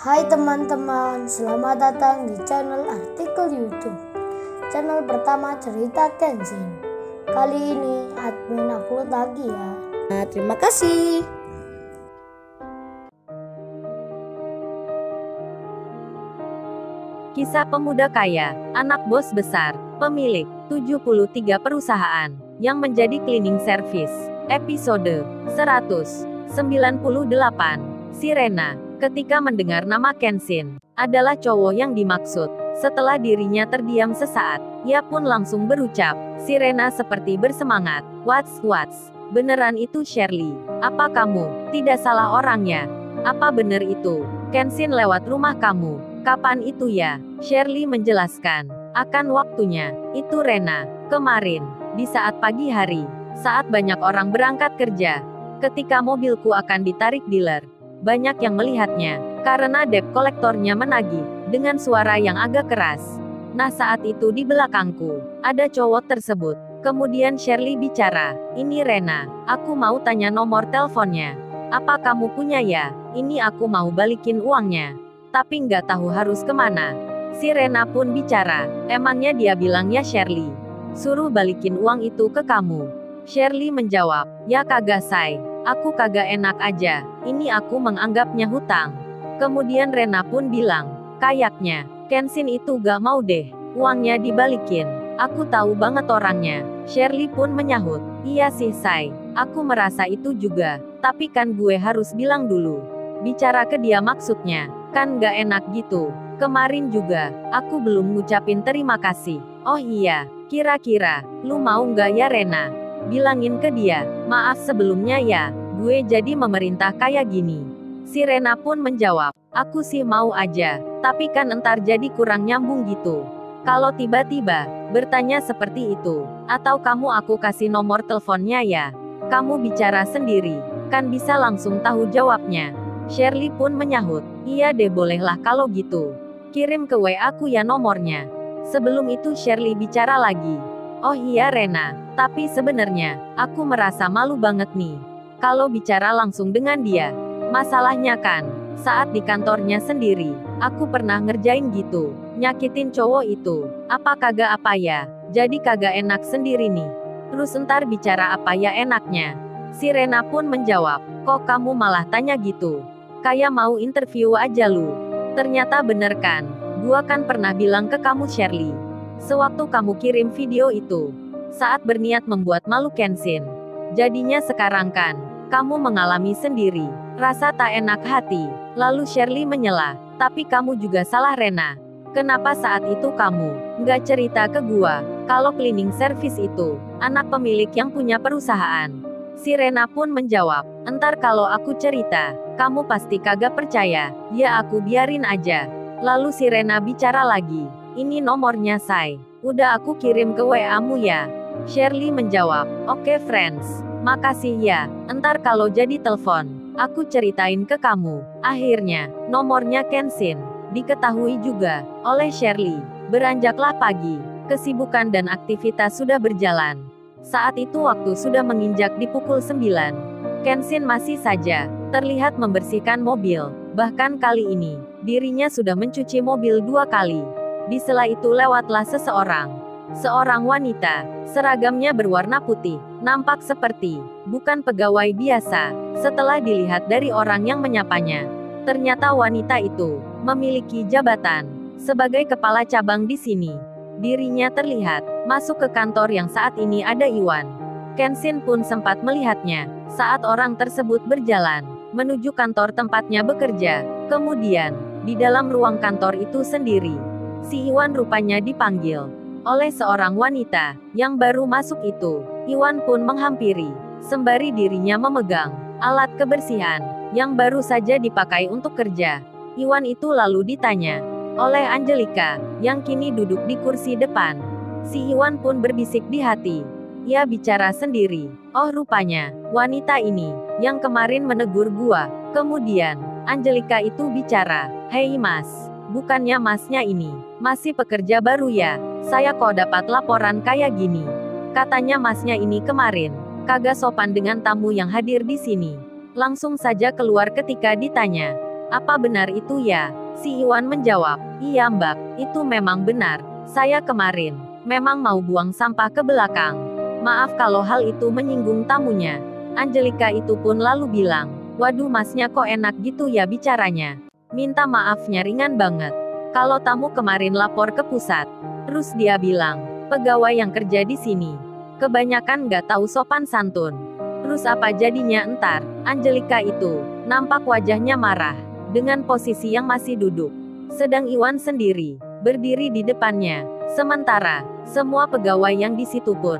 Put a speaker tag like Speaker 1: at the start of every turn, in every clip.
Speaker 1: Hai teman-teman, selamat datang di channel artikel YouTube. Channel pertama cerita Kenshin. Kali ini admin upload lagi ya.
Speaker 2: Nah, terima kasih.
Speaker 3: Kisah pemuda kaya, anak bos besar, pemilik 73 perusahaan, yang menjadi cleaning service. Episode 198. Si Rena, ketika mendengar nama Kenshin, adalah cowok yang dimaksud. Setelah dirinya terdiam sesaat, ia pun langsung berucap, si Rena seperti bersemangat. What's, beneran itu Shirley? Apa kamu tidak salah orangnya? Apa bener itu? Kenshin lewat rumah kamu. Kapan itu ya? Shirley menjelaskan. Akan waktunya. Itu Rena. Kemarin. Di saat pagi hari. Saat banyak orang berangkat kerja. Ketika mobilku akan ditarik dealer. Banyak yang melihatnya. Karena debt kolektornya menagih. Dengan suara yang agak keras. Nah saat itu di belakangku. Ada cowok tersebut. Kemudian Shirley bicara. Ini Rena. Aku mau tanya nomor teleponnya. Apa kamu punya ya? Ini aku mau balikin uangnya. Tapi nggak tahu harus kemana. Si Rena pun bicara. Emangnya dia bilangnya Shirley. Suruh balikin uang itu ke kamu. Shirley menjawab. Ya kagak say. Aku kagak enak aja. Ini aku menganggapnya hutang. Kemudian Rena pun bilang. Kayaknya, Kenshin itu gak mau deh. Uangnya dibalikin. Aku tahu banget orangnya. Shirley pun menyahut. Iya sih say. Aku merasa itu juga. Tapi kan gue harus bilang dulu. Bicara ke dia maksudnya. Kan gak enak gitu. Kemarin juga, aku belum ngucapin terima kasih. Oh iya, kira-kira, lu mau gak ya Rena? Bilangin ke dia, maaf sebelumnya ya, gue jadi memerintah kayak gini. Si Rena pun menjawab, aku sih mau aja, tapi kan entar jadi kurang nyambung gitu. Kalau tiba-tiba, bertanya seperti itu, atau kamu aku kasih nomor teleponnya ya? Kamu bicara sendiri, kan bisa langsung tahu jawabnya. Shirley pun menyahut, iya deh bolehlah kalau gitu. Kirim ke WA aku ya nomornya. Sebelum itu Shirley bicara lagi. Oh iya Rena, tapi sebenarnya, aku merasa malu banget nih. Kalau bicara langsung dengan dia. Masalahnya kan, saat di kantornya sendiri, aku pernah ngerjain gitu. Nyakitin cowok itu. Apa kagak apa ya, jadi kagak enak sendiri nih. Terus entar bicara apa ya enaknya. Si Rena pun menjawab, kok kamu malah tanya gitu? Kayak mau interview aja lu. Ternyata bener kan? Gua kan pernah bilang ke kamu Shirley. Sewaktu kamu kirim video itu. Saat berniat membuat malu Kenshin. Jadinya sekarang kan, kamu mengalami sendiri. Rasa tak enak hati. Lalu Shirley menyela. Tapi kamu juga salah Rena. Kenapa saat itu kamu nggak cerita ke gua? Kalau cleaning service itu, anak pemilik yang punya perusahaan. Si Rena pun menjawab. Entar kalau aku cerita, kamu pasti kagak percaya. Ya aku biarin aja. Lalu si Rena bicara lagi. Ini nomornya say. Udah aku kirim ke WA-mu ya. Shirley menjawab. Oke friends. Makasih ya. Entar kalau jadi telepon, aku ceritain ke kamu. Akhirnya, nomornya Kenshin diketahui juga oleh Shirley. Beranjaklah pagi. Kesibukan dan aktivitas sudah berjalan. Saat itu waktu sudah menginjak di pukul 9. Kenshin masih saja terlihat membersihkan mobil. Bahkan kali ini, dirinya sudah mencuci mobil 2 kali. Di sela itu lewatlah seorang wanita. Seragamnya berwarna putih. Nampak seperti bukan pegawai biasa. Setelah dilihat dari orang yang menyapanya, ternyata wanita itu memiliki jabatan sebagai kepala cabang di sini. Dirinya terlihat masuk ke kantor yang saat ini ada Iwan. Kenshin pun sempat melihatnya saat orang tersebut berjalan menuju kantor tempatnya bekerja. Kemudian, di dalam ruang kantor itu sendiri, si Iwan rupanya dipanggil oleh seorang wanita yang baru masuk itu. Iwan pun menghampiri, sembari dirinya memegang alat kebersihan yang baru saja dipakai untuk kerja. Iwan itu lalu ditanya oleh Angelika, yang kini duduk di kursi depan. Si Iwan pun berbisik di hati. Ia bicara sendiri. Oh rupanya, wanita ini, yang kemarin menegur gua. Kemudian, Angelika itu bicara. Hei mas, bukannya masnya ini masih pekerja baru ya? Saya kok dapat laporan kayak gini. Katanya masnya ini kemarin kagak sopan dengan tamu yang hadir di sini. Langsung saja keluar ketika ditanya. Apa benar itu ya? Si Iwan menjawab, iya Mbak, itu memang benar. Saya kemarin memang mau buang sampah ke belakang. Maaf kalau hal itu menyinggung tamunya. Angelika itu pun lalu bilang, waduh masnya kok enak gitu ya bicaranya. Minta maafnya ringan banget. Kalau tamu kemarin lapor ke pusat. Terus dia bilang, pegawai yang kerja di sini kebanyakan nggak tahu sopan santun. Terus apa jadinya entar? Angelika itu nampak wajahnya marah dengan posisi yang masih duduk. Sedang Iwan sendiri berdiri di depannya. Sementara semua pegawai yang di situ pun,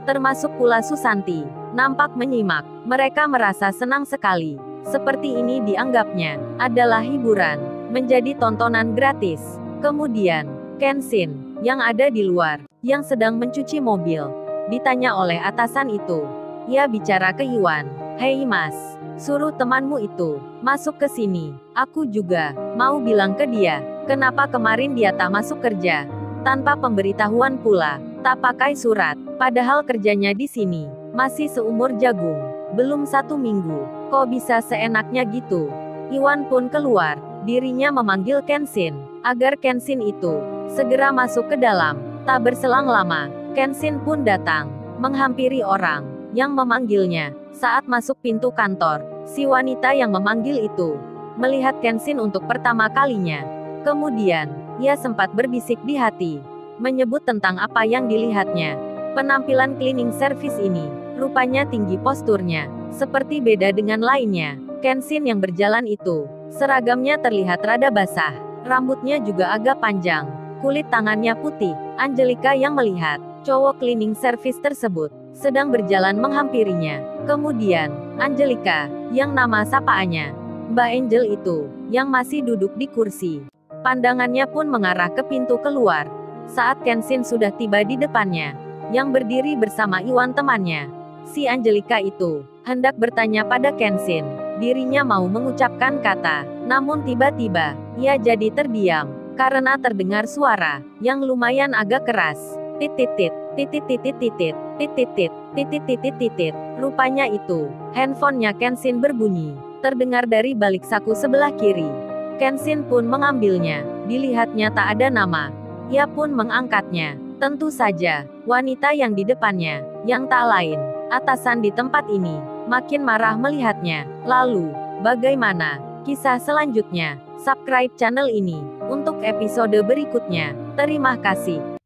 Speaker 3: termasuk pula Susanti, nampak menyimak. Mereka merasa senang sekali. Seperti ini dianggapnya adalah hiburan, menjadi tontonan gratis. Kemudian, Kenshin, yang ada di luar, yang sedang mencuci mobil, ditanya oleh atasan itu. Ia bicara ke Iwan, hei mas, suruh temanmu itu masuk ke sini. Aku juga mau bilang ke dia, kenapa kemarin dia tak masuk kerja, tanpa pemberitahuan pula, tak pakai surat, padahal kerjanya di sini masih seumur jagung, belum 1 minggu, kok bisa seenaknya gitu. Iwan pun keluar, dirinya memanggil Kenshin, agar Kenshin itu segera masuk ke dalam. Tak berselang lama, Kenshin pun datang, menghampiri orang yang memanggilnya. Saat masuk pintu kantor, si wanita yang memanggil itu melihat Kenshin untuk pertama kalinya. Kemudian, ia sempat berbisik di hati, menyebut tentang apa yang dilihatnya. Penampilan cleaning service ini, rupanya tinggi posturnya, seperti beda dengan lainnya. Kenshin yang berjalan itu, seragamnya terlihat rada basah, rambutnya juga agak panjang, kulit tangannya putih. Angelika yang melihat cowok cleaning service tersebut sedang berjalan menghampirinya. Kemudian, Angelika, yang nama sapaannya Mbak Angel itu, yang masih duduk di kursi, pandangannya pun mengarah ke pintu keluar. Saat Kenshin sudah tiba di depannya, yang berdiri bersama Iwan temannya, si Angelika itu hendak bertanya pada Kenshin. Dirinya mau mengucapkan kata, namun tiba-tiba ia jadi terdiam karena terdengar suara yang lumayan agak keras. Titit titit titit titit titit titit titit titit. Rupanya itu handphonenya Kenshin berbunyi, terdengar dari balik saku sebelah kiri. Kenshin pun mengambilnya, dilihatnya tak ada nama. Ia pun mengangkatnya. Tentu saja, wanita yang di depannya, yang tak lain, atasan di tempat ini, makin marah melihatnya. Lalu, bagaimana kisah selanjutnya? Subscribe channel ini untuk episode berikutnya. Terima kasih.